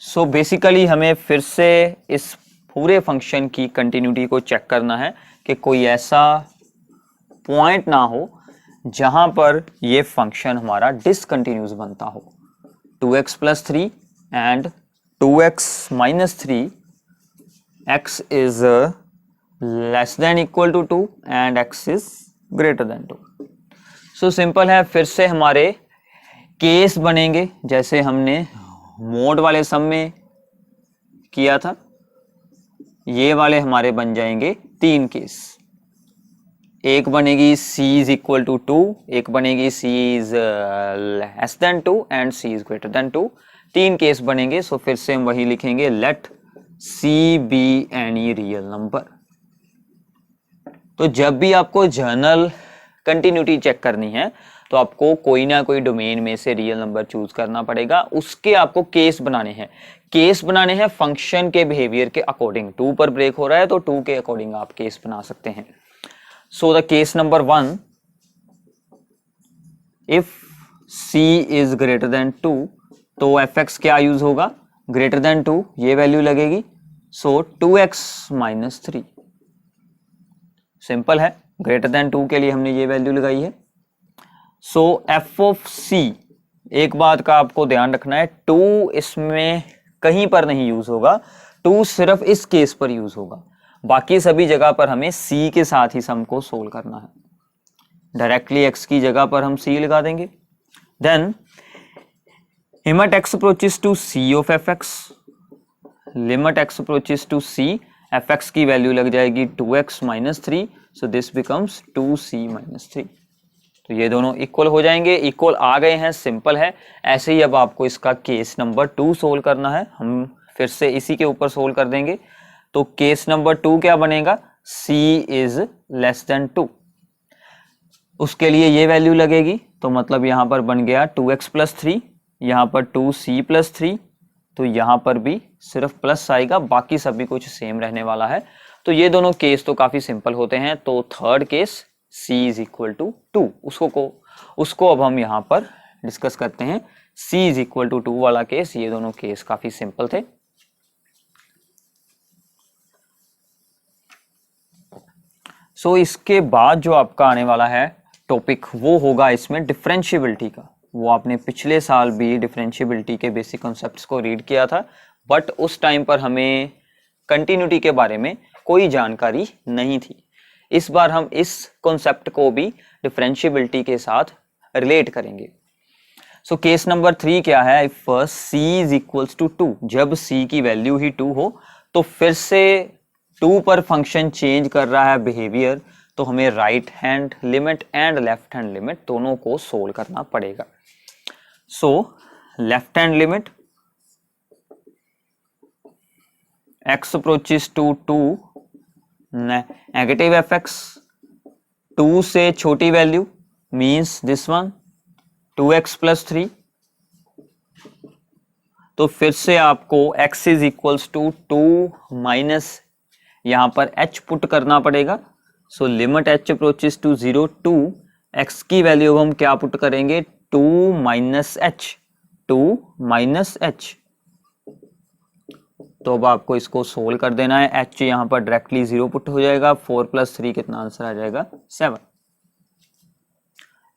So basically हमें फिर से इस पूरे फंक्शन की कंटिन्यूटी को चेक करना है कि कोई ऐसा पॉइंट ना हो जहां पर ये फंक्शन हमारा डिसकंटिन्यूस बनता हो। 2x plus 3 and 2x minus 3 x is less than equal to 2 and x is greater than 2। So simple है, फिर से हमारे केस बनेंगे जैसे हमने मोड वाले सम में किया था। ये वाले हमारे बन जाएंगे 3 केस। एक बनेगी c इज इक्वल टू 2, एक बनेगी c is less than 2 and c is greater than 2। 3 case बनेंगे। सो फिर से हम वही लिखेंगे, let c be any real number. तो जब भी आपको जनरल कंटिन्यूटी चेक करनी है तो आपको कोई ना कोई डोमेन में से रियल नंबर चूज करना पड़ेगा। उसके आपको केस बनाने हैं। केस बनाने हैं फंक्शन के बिहेवियर के अकॉर्डिंग। 2 पर ब्रेक हो रहा है तो 2 के अकॉर्डिंग आप केस बना सकते हैं। So the case number 1, if c is greater than 2 तो fx क्या यूज होगा, ग्रेटर देन 2 ये वैल्यू लगेगी। सो 2x माइनस 3। सिंपल है, ग्रेटर देन 2 के लिए हमने ये वैल्यू लगाई है। सो एफ ऑफ सी, एक बात का आपको ध्यान रखना है, 2 इसमें कहीं पर नहीं यूज होगा। 2 सिर्फ इस केस पर यूज होगा, बाकी सभी जगह पर हमें c के साथ ही सम को सोल्व करना है। डायरेक्टली x की जगह पर हम c लगा देंगे। Then limit x approaches to c of fx, limit x approaches to c, fx की वैल्यू लग जाएगी 2x minus 3। So this becomes 2c minus 3। तो ये दोनों इक्वल हो जाएंगे। इक्वल आ गए हैं, सिंपल है। ऐसे ही अब आपको इसका केस नंबर 2 सोल्व करना है। हम फिर से इसी के ऊपर सोल्व कर देंगे। तो केस नंबर 2 क्या बनेगा, c इज लेस देन 2। उसके लिए ये वैल्यू लगेगी, तो मतलब यहां पर बन गया 2x प्लस 3, यहां पर 2c प्लस 3, तो यहां पर भी सिर्फ प्लस आएगा, बाकी सभी कुछ सेम रहने वाला है। तो ये दोनों केस तो काफी सिंपल होते हैं। तो third case c is equal to 2, उसको अब हम यहां पर डिस्कस करते हैं। c इज इक्वल टू 2 वाला केस, ये दोनों केस काफी सिंपल थे। सो इसके बाद जो आपका आने वाला है टॉपिक, वो होगा इसमें डिफरेंशिएबिलिटी का। वो आपने पिछले साल भी डिफरेंशिएबिलिटी के बेसिक कॉन्सेप्ट्स को रीड किया था, बट उस टाइम पर हमें कंटिन्यूटी के बारे में कोई जानकारी नहीं थी। इस बार हम इस कॉन्सेप्ट को भी डिफरेंशिएबिलिटी के साथ रिलेट करेंगे। सो केस नंबर 3 क्या है, if c is equals to 2, जब c की वैल्यू ही 2 हो तो फिर से 2 पर फंक्शन चेंज कर रहा है बिहेवियर, तो हमें right hand limit and left hand limit दोनों को सोल्व करना पड़ेगा। So left hand limit x approaches to 2 negative fx, 2 से छोटी value means this one 2x plus 3। तो फिर से आपको x is equals to 2 minus यहां पर h पुट करना पड़ेगा। So limit h approaches to 0 2, x की वैल्यू हम क्या पुट करेंगे, 2 माइनस h, 2 माइनस h। तो अब आपको इसको सोल्व कर देना है। h यहां पर डायरेक्टली 0 पुट हो जाएगा, 4 प्लस 3 कितना आंसर आ जाएगा, 7।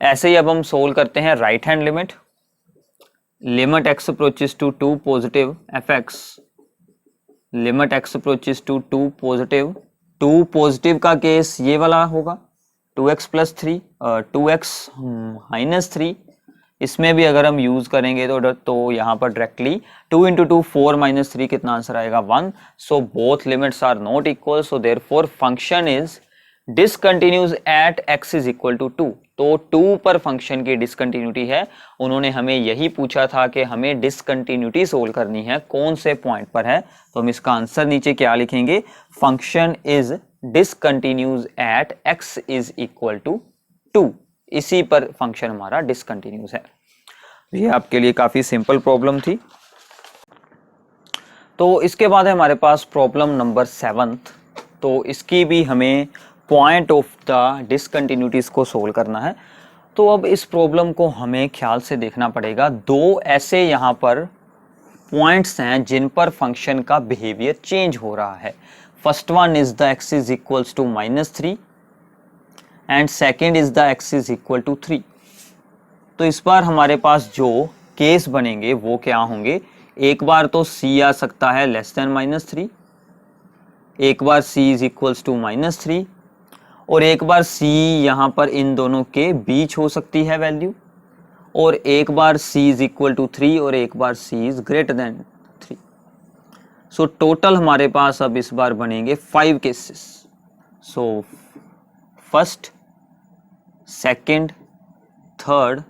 ऐसे ही अब हम सोल्व करते हैं right hand limit. Limit x approaches to 2 positive fx, limit x approaches to 2 positive, 2 positive का केस ये वाला होगा 2x प्लस 3, 2x माइनस 3। इसमें भी अगर हम यूज करेंगे तो यहां पर डायरेक्टली 2 इंटू 2 4 माइनस 3 कितना आंसर आएगा, 1। So both limits are not equal, so therefore function is discontinuous at x is equal to 2। तो 2 पर फंक्शन की डिसकंटिन्यूटी है। उन्होंने हमें यही पूछा था कि हमें डिसकंटिन्यूटी सोल्व करनी है, कौन से पॉइंट पर है। तो हम इसका आंसर नीचे क्या लिखेंगे, function is discontinuous at x is equal to 2। इसी पर फंक्शन हमारा डिसकंटिन्यूस है। ये आपके लिए काफी सिंपल प्रॉब्लम थी। तो इसके बाद है हमारे पास प्रॉब्लम नंबर 7। तो इसकी भी हमें पॉइंट ऑफ द डिसकंटिन्यूटीज को सोल्व करना है। तो अब इस प्रॉब्लम को हमें ख्याल से देखना पड़ेगा। 2 ऐसे यहाँ पर पॉइंट्स हैं जिन पर फंक्शन का बिहेवियर चेंज हो रहा है। First one is the x is equals to -3 and second is the x is equal to 3। तो इस बार हमारे पास जो केस बनेंगे वो क्या होंगे, एक बार तो c आ सकता है लेस देन -3, एक बार c इज इक्वल्स टू -3 और एक बार c यहाँ पर इन दोनों के बीच हो सकती है वैल्यू, और एक बार c इज इक्वल टू 3 और एक बार c is greater than 3। So total हमारे पास अब इस बार बनेंगे 5 cases. So first, second, third,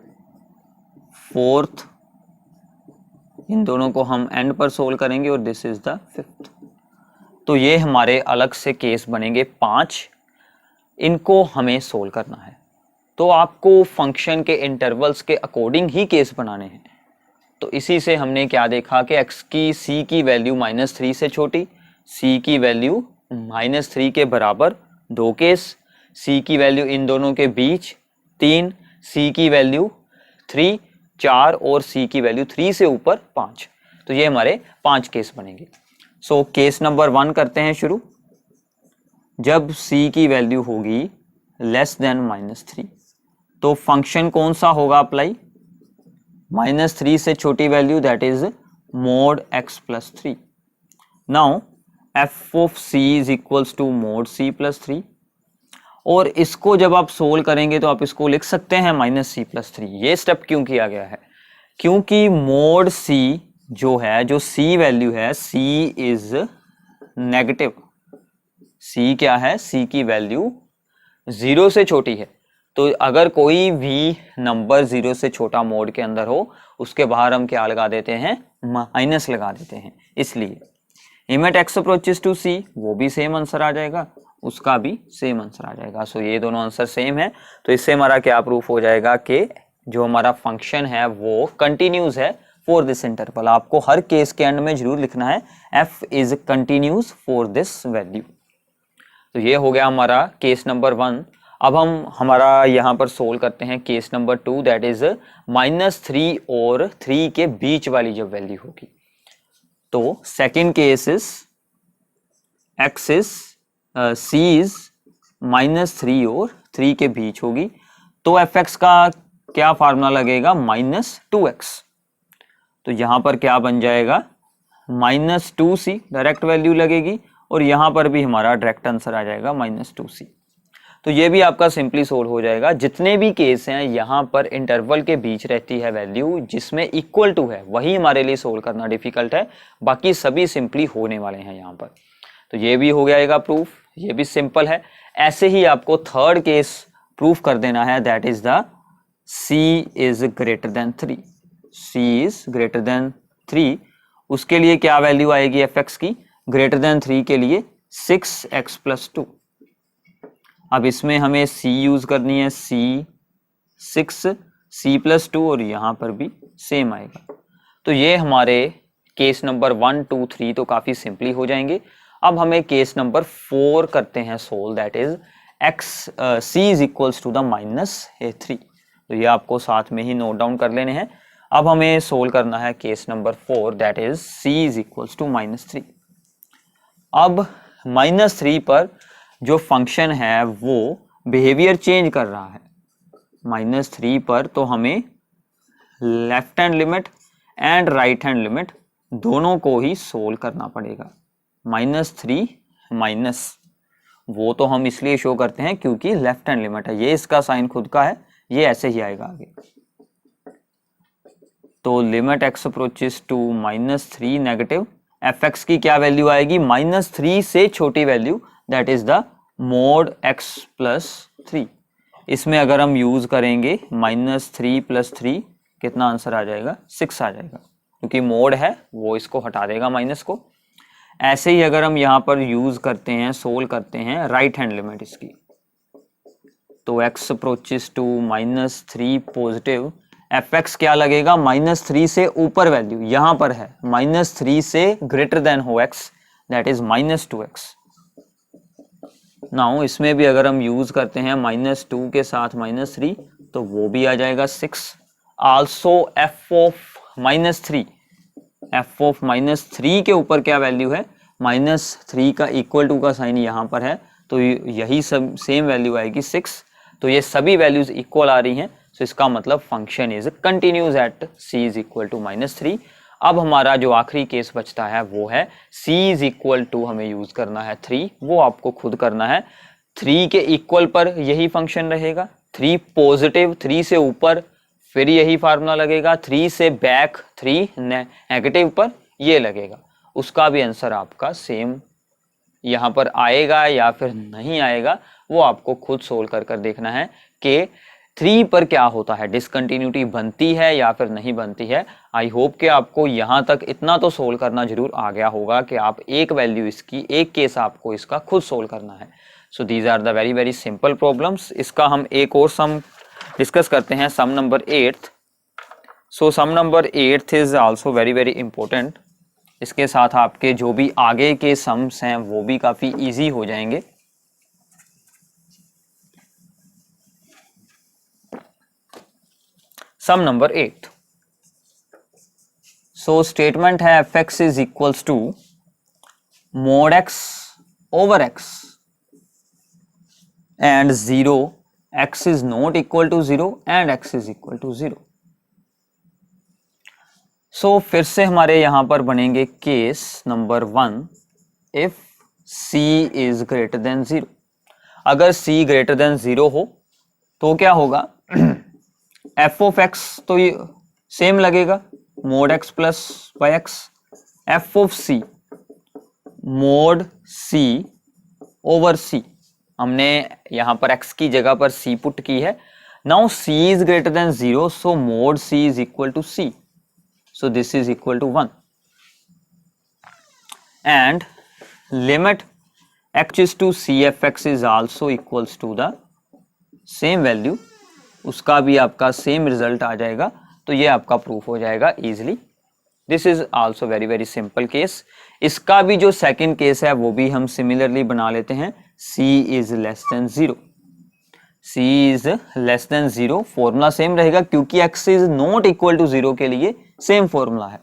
fourth, इन दोनों को हम एंड पर सोल्व करेंगे और दिस इज द फिफ्थ। तो ये हमारे अलग से केस बनेंगे 5, इनको हमें सोल्व करना है। तो आपको फंक्शन के इंटरवल्स के अकॉर्डिंग ही केस बनाने हैं। तो इसी से हमने क्या देखा कि x की c की वैल्यू -3 से छोटी, c की वैल्यू -3 के बराबर 2 केस, c की वैल्यू इन दोनों के बीच 3, c की वैल्यू 3 4 और c की वैल्यू 3 से ऊपर 5। तो ये हमारे 5 केस बनेंगे। सो केस नंबर 1 करते हैं शुरू। जब c की वैल्यू होगी लेस देन -3 तो फंक्शन कौन सा होगा अप्लाई, -3 से छोटी value that is mod x plus 3। Now f of c is equals to mod c plus 3, और इसको जब आप सोल्व करेंगे तो आप इसको लिख सकते हैं -c प्लस 3। ये स्टेप क्यों किया गया है, क्योंकि mod c जो है, जो c वैल्यू है, c इज नेगेटिव। c क्या है, c की वैल्यू 0 से छोटी है। तो अगर कोई भी नंबर 0 से छोटा मोड के अंदर हो उसके बाहर हम क्या लगा देते हैं, माइनस लगा देते हैं। इसलिए limit x approaches to c, वो भी सेम आंसर आ जाएगा, उसका भी सेम आंसर आ जाएगा। सो ये दोनों आंसर सेम है। तो इससे हमारा क्या प्रूफ हो जाएगा कि जो हमारा फंक्शन है वो कंटिन्यूस है फॉर दिस इंटरवल। आपको हर केस के एंड में जरूर लिखना है f is continuous for this value. तो ये हो गया हमारा केस नंबर 1। अब हम हमारा यहाँ पर सोल्व करते हैं केस नंबर 2 दैट इज -3 और 3 के बीच वाली जब वैल्यू होगी। तो second case is x is c is -3 और 3 के बीच होगी। तो fx का क्या फार्मूला लगेगा, -2x। तो यहां पर क्या बन जाएगा, -2c डायरेक्ट वैल्यू लगेगी, और यहां पर भी हमारा डायरेक्ट आंसर आ जाएगा -2c। तो ये भी आपका सिंपली सोल्व हो जाएगा। जितने भी केस हैं यहाँ पर इंटरवल के बीच रहती है वैल्यू जिसमें इक्वल टू है, वही हमारे लिए सोल्व करना डिफिकल्ट है, बाकी सभी सिंपली होने वाले हैं यहाँ पर। तो ये भी हो जाएगा प्रूफ, ये भी सिंपल है। ऐसे ही आपको थर्ड केस प्रूफ कर देना है that is the c is greater than 3। c is greater than 3, उसके लिए क्या वैल्यू आएगी fx की, ग्रेटर देन 3 के लिए 6x प्लस 2। अब इसमें हमें c यूज करनी है, c 6 c प्लस 2, और यहां पर भी सेम आएगा। तो ये हमारे केस नंबर 1 2 3 तो काफी सिंपली हो जाएंगे। अब हमें केस नंबर 4 करते हैं solve that is c is equals to the -3। तो ये आपको साथ में ही नोट डाउन कर लेने हैं। अब हमें सोल्व करना है case number 4 that is c is equals to -3। अब -3 पर जो फंक्शन है वो बिहेवियर चेंज कर रहा है। -3 पर तो हमें left hand limit and right hand limit दोनों को ही सोल्व करना पड़ेगा। -3 माइनस, वो तो हम इसलिए शो करते हैं क्योंकि लेफ्ट हैंड लिमिट है, ये इसका साइन खुद का है, ये ऐसे ही आएगा आगे। तो limit x approaches to -3 negative, fx की क्या वैल्यू आएगी, -3 से छोटी value that is the mod x plus 3। इसमें अगर हम यूज करेंगे -3 प्लस 3 कितना आंसर आ जाएगा, 6 आ जाएगा, क्योंकि मोड है वो इसको हटा देगा माइनस को। ऐसे ही अगर हम यहाँ पर यूज करते हैं, सोल्व करते हैं राइट हैंड लिमिट इसकी, तो x approaches to -3 positive, fx क्या लगेगा, -3 से ऊपर वैल्यू यहां पर है, -3 से ग्रेटर देन हो x that is -2x। Now इसमें भी अगर हम यूज करते हैं -2 के साथ -3 तो वो भी आ जाएगा 6। Also f of -3 F of -3 के ऊपर क्या वैल्यू है, -3 का इक्वल टू का साइन यहाँ पर है, तो यही सब सेम वैल्यू आएगी 6। तो ये सभी वैल्यूज इक्वल आ रही हैं, तो इसका मतलब function is continuous at c is equal to -3। अब हमारा जो आखिरी केस बचता है वो है c इज इक्वल टू हमें यूज करना है 3, वो आपको खुद करना है। 3 के इक्वल पर यही फंक्शन रहेगा, 3 पॉजिटिव, 3 से ऊपर फिर यही फार्मूला लगेगा, 3 से बैक 3 नेगेटिव पर ये लगेगा। उसका भी आंसर आपका सेम यहाँ पर आएगा या फिर नहीं आएगा, वो आपको खुद सोल्व कर कर देखना है कि 3 पर क्या होता है, डिसकंटिन्यूटी बनती है या फिर नहीं बनती है। आई होप कि आपको यहाँ तक इतना तो सोल्व करना जरूर आ गया होगा कि आप एक वैल्यू इसकी, एक केस आपको इसका खुद सोल्व करना है। So these are the very very simple problems. इसका हम एक और सम डिस्कस करते हैं, sum number 8। So sum number 8 is also very very important. इसके साथ आपके जो भी आगे के सम्स हैं वो भी काफी इजी हो जाएंगे। Sum number 8। सो स्टेटमेंट है f x is equals to mod x over x and 0, x is not equal to 0 and x is equal to 0। So फिर से हमारे यहां पर बनेंगे case number 1, if c is greater than 0। अगर c greater than 0 हो तो क्या होगा, f ऑफ x तो ये सेम लगेगा, mode x plus by x, f of c mode c over c। हमने यहां पर x की जगह पर c पुट की है। Now c is greater than 0, so mod c is equal to c, so this is equal to 1 and limit x is to c f x is also equals to the same value, उसका भी आपका same result आ जाएगा। तो ये आपका proof हो जाएगा easily. This is also very very simple case. इसका भी जो सेकंड केस है वो भी हम सिमिलरली बना लेते हैं, c is less than 0, c is less than 0, formula same रहेगा क्योंकि x is not equal to 0 के लिए सेम फॉर्मूला है।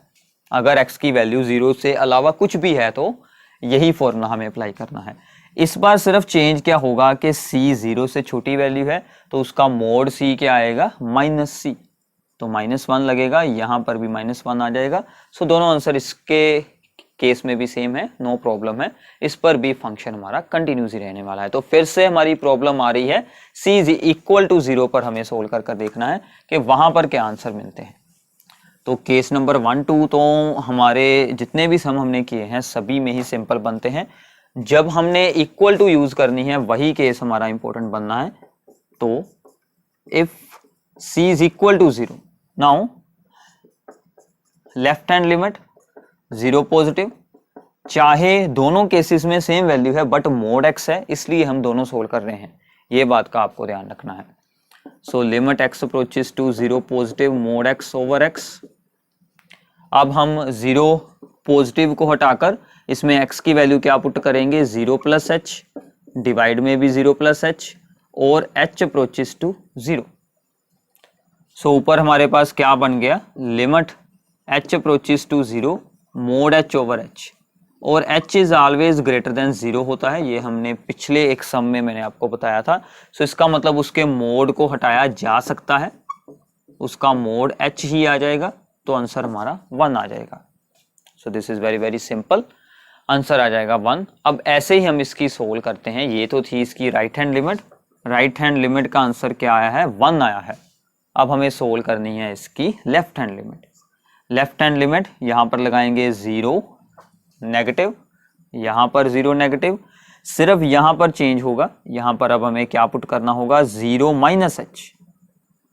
अगर x की वैल्यू 0 से अलावा कुछ भी है तो यही फॉर्मूला हमें अप्लाई करना है। इस बार सिर्फ चेंज क्या होगा कि c 0 से छोटी वैल्यू है तो उसका मोड c क्या आएगा, -c, तो -1 लगेगा, यहां पर भी -1 आ जाएगा। सो दोनों आंसर इसके केस में भी सेम है, नो प्रॉब्लम है। इस पर भी फंक्शन हमारा कंटिन्यूस ही रहने वाला है। तो फिर से हमारी प्रॉब्लम आ रही है c इज इक्वल टू 0 पर हमें सोल्व कर देखना है कि वहां पर क्या आंसर मिलते हैं। तो केस नंबर 1, 2 तो हमारे जितने भी सम हमने किए हैं सभी में ही सिंपल बनते हैं। जब हमने इक्वल टू यूज करनी है वही केस हमारा इंपॉर्टेंट बनना है। तो if c is equal to 0, now left hand limit 0 positive, चाहे दोनों केसेस में सेम वैल्यू है बट मोड x है इसलिए हम दोनों सोल्व कर रहे हैं, ये बात का आपको ध्यान रखना है। So limit x approaches to 0 positive mod x over x। अब हम 0 पॉजिटिव को हटाकर इसमें x की वैल्यू क्या पुट करेंगे, 0 प्लस h, डिवाइड में भी 0 प्लस h और h अप्रोचेस टू 0। सो ऊपर हमारे पास क्या बन गया, limit h approaches to 0 mod h over h, और h is always greater than 0 होता है, ये हमने पिछले एक सम में मैंने आपको बताया था। सो इसका मतलब उसके मोड को हटाया जा सकता है, उसका मोड h ही आ जाएगा, तो आंसर हमारा 1 आ जाएगा। So this is very very simple, answer आ जाएगा 1। अब ऐसे ही हम इसकी सोल्व करते हैं। ये तो थी इसकी right hand limit, right hand limit का आंसर क्या आया है, 1 आया है। अब हमें सोल्व करनी है इसकी left hand limit. Left hand limit यहां पर लगाएंगे 0 नेगेटिव, यहां पर 0 नेगेटिव, सिर्फ यहां पर चेंज होगा, यहां पर अब हमें क्या पुट करना होगा, 0 माइनस h,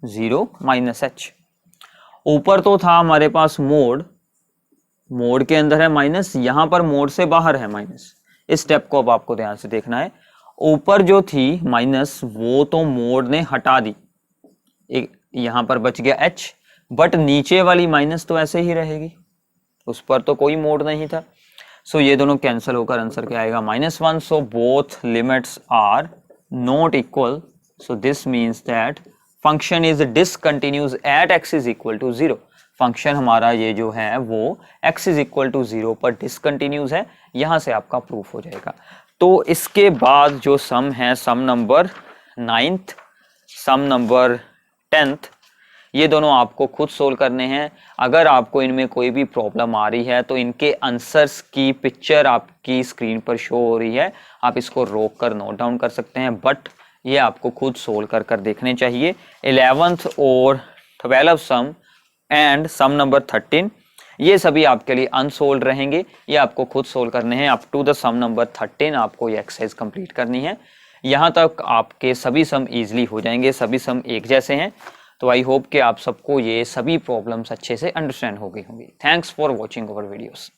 0 माइनस h। ऊपर तो था हमारे पास मोड, मोड के अंदर है माइनस, यहां पर मोड से बाहर है माइनस। इस स्टेप को अब आपको ध्यान से देखना है। ऊपर जो थी माइनस वो तो मोड ने हटा दी, एक यहां पर बच गया h, बट नीचे वाली माइनस तो ऐसे ही रहेगी, उस पर तो कोई मोड नहीं था। सो ये दोनों कैंसिल होकर आंसर क्या आएगा, -1। So both limits are not equal, so this means that function is discontinuous at x is equal to 0। Function हमारा ये जो है वो x इज इक्वल टू 0 पर डिसकंटिन्यूज है, यहां से आपका प्रूफ हो जाएगा। तो इसके बाद जो सम है, सम नंबर 9th, सम नंबर 10th, ये दोनों आपको खुद सोल्व करने हैं। अगर आपको इनमें कोई भी प्रॉब्लम आ रही है तो इनके आंसर्स की पिक्चर आपकी स्क्रीन पर शो हो रही है, आप इसको रोक कर नोट डाउन कर सकते हैं, बट ये आपको खुद सोल्व कर देखने चाहिए। 11th और 12th some and some number 13 ये सभी आपके लिए अनसोल्व रहेंगे, ये आपको खुद सोल्व करने हैं। Up to the sum number 13 आपको ये एक्सरसाइज कंप्लीट करनी है। यहाँ तक आपके सभी सम इजीली हो जाएंगे, सभी सम एक जैसे हैं। तो आई होप कि आप सबको ये सभी प्रॉब्लम्स अच्छे से अंडरस्टैंड हो गई होंगी। Thanks for watching our videos.